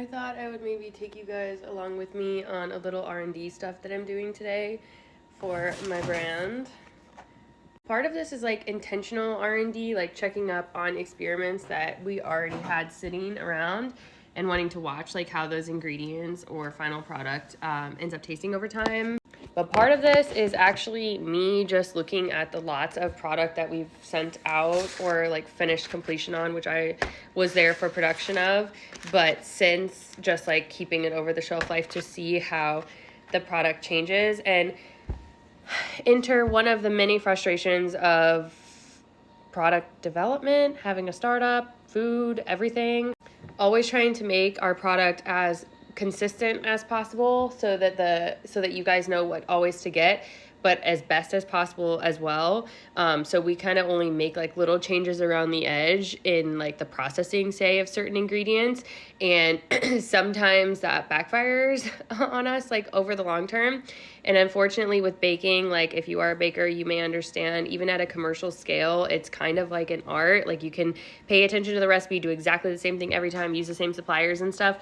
I thought I would maybe take you guys along with me on a little R&D stuff that I'm doing today for my brand. Part of this is like intentional R&D, like checking up on experiments that we already had sitting around and wanting to watch like how those ingredients or final product ends up tasting over time. But part of this is actually me just looking at the lots of product that we've sent out or like finished completion on, which I was there for production of, but since just like keeping it over the shelf life to see how the product changes. And enter one of the many frustrations of product development, having a startup, food, everything. Always trying to make our product as consistent as possible so that you guys know what always to get, but as best as possible as well. So we kind of only make like little changes around the edge in like the processing, say, of certain ingredients. And sometimes that backfires on us like over the long term. And unfortunately with baking, like if you are a baker, you may understand even at a commercial scale, it's kind of like an art. Like you can pay attention to the recipe, do exactly the same thing every time, use the same suppliers and stuff.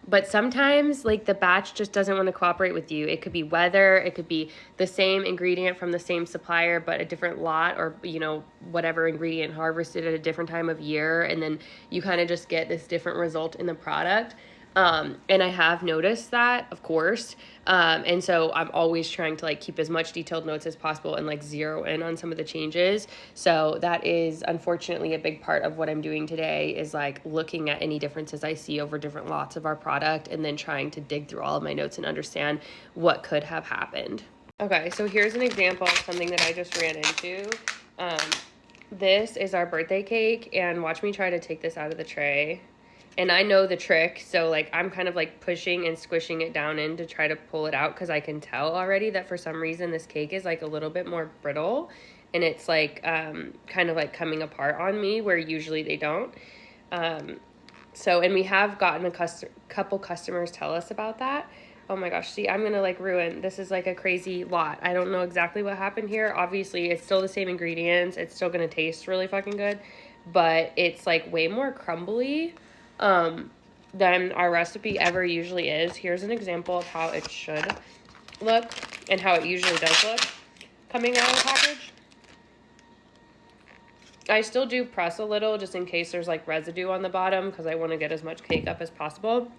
But sometimes like the batch just doesn't want to cooperate with you. It could be weather, it could be the same ingredient from the same supplier, but a different lot, or, you know, whatever ingredient harvested at a different time of year. And then you kind of just get this different result in the product. And I have noticed that, of course. And so I'm always trying to like keep as much detailed notes as possible and like zero in on some of the changes. So that is unfortunately a big part of what I'm doing today, is like looking at any differences I see over different lots of our product and then trying to dig through all of my notes and understand what could have happened. Okay, so here's an example of something that I just ran into. This is our birthday cake, and watch me try to take this out of the tray. And I know the trick, so like I'm kind of like pushing and squishing it down in to try to pull it out, because I can tell already that for some reason this cake is like a little bit more brittle, and it's like kind of like coming apart on me where usually they don't. And we have gotten a couple customers tell us about that. Oh my gosh, see, I'm gonna like ruin, this is like a crazy lot. I don't know exactly what happened here. Obviously it's still the same ingredients, it's still gonna taste really fucking good, but it's like way more crumbly than our recipe ever usually is. Here's an example of how it should look and how it usually does look coming out of the package. I still do press a little just in case there's like residue on the bottom, because I want to get as much cake up as possible.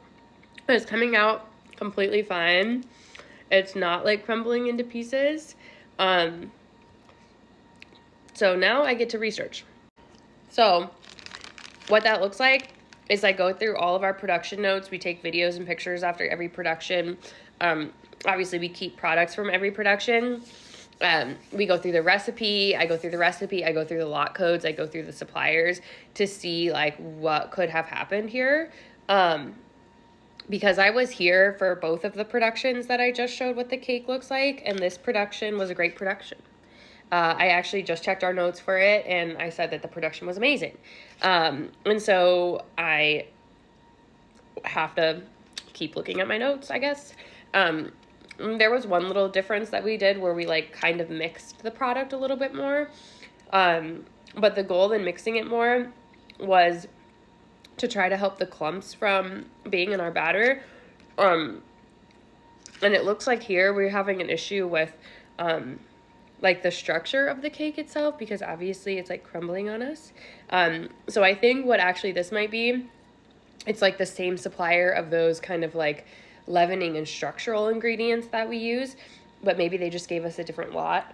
But it's coming out completely fine. It's not like crumbling into pieces. So now I get to research. So what that looks like is I go through all of our production notes. We take videos and pictures after every production. Obviously, we keep products from every production. We go through the recipe. I go through the lot codes. I go through the suppliers to see like what could have happened here. Because I was here for both of the productions that I just showed what the cake looks like. And this production was a great production. I actually just checked our notes for it, and I said that the production was amazing. And so I have to keep looking at my notes, I guess. There was one little difference that we did where we like kind of mixed the product a little bit more. But the goal in mixing it more was to try to help the clumps from being in our batter. And it looks like here we're having an issue with like the structure of the cake itself, because obviously it's like crumbling on us. So I think what actually this might be, it's like the same supplier of those kind of like leavening and structural ingredients that we use, but maybe they just gave us a different lot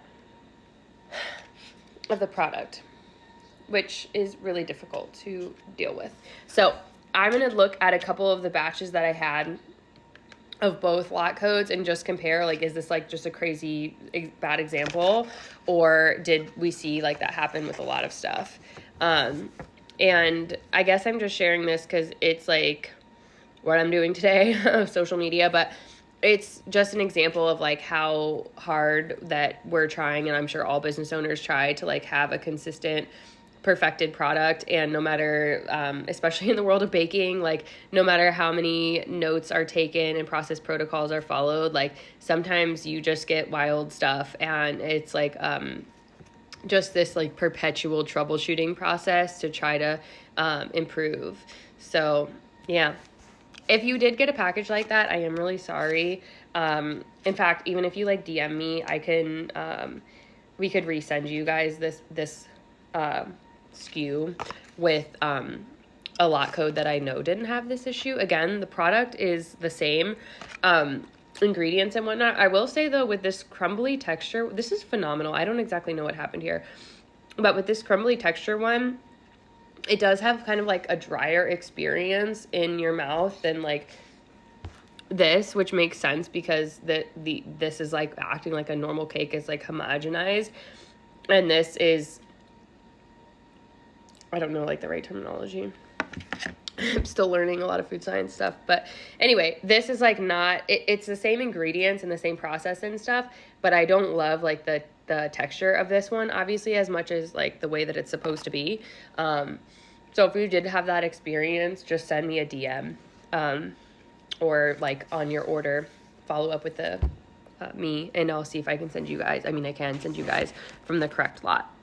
of the product, which is really difficult to deal with. So I'm going to look at a couple of the batches that I had of both lot codes and just compare, like, is this like just a crazy bad example, or did we see like that happen with a lot of stuff? And I guess I'm just sharing this because it's like what I'm doing today of social media, but it's just an example of like how hard that we're trying, and I'm sure all business owners try to like have a consistent perfected product. And no matter, especially in the world of baking, like no matter how many notes are taken and process protocols are followed, like sometimes you just get wild stuff, and it's like just this like perpetual troubleshooting process to try to improve. So yeah, if you did get a package like that, I am really sorry. In fact, even if you like DM me, I can, we could resend you guys this SKU with a lot code that I know didn't have this issue. Again, the product is the same, ingredients and whatnot. I will say though, with this crumbly texture, this is phenomenal. I don't exactly know what happened here, but with this crumbly texture one, it does have kind of like a drier experience in your mouth than like this, which makes sense because this is like acting like a normal cake, is like homogenized, and this is, I don't know like the right terminology. I'm still learning a lot of food science stuff, but anyway, this is like not, it's the same ingredients and the same process and stuff, but I don't love like the texture of this one, obviously, as much as like the way that it's supposed to be. So if you did have that experience, just send me a DM, or like on your order, follow up with me, and I'll see if I can send you guys, I can send you guys from the correct lot.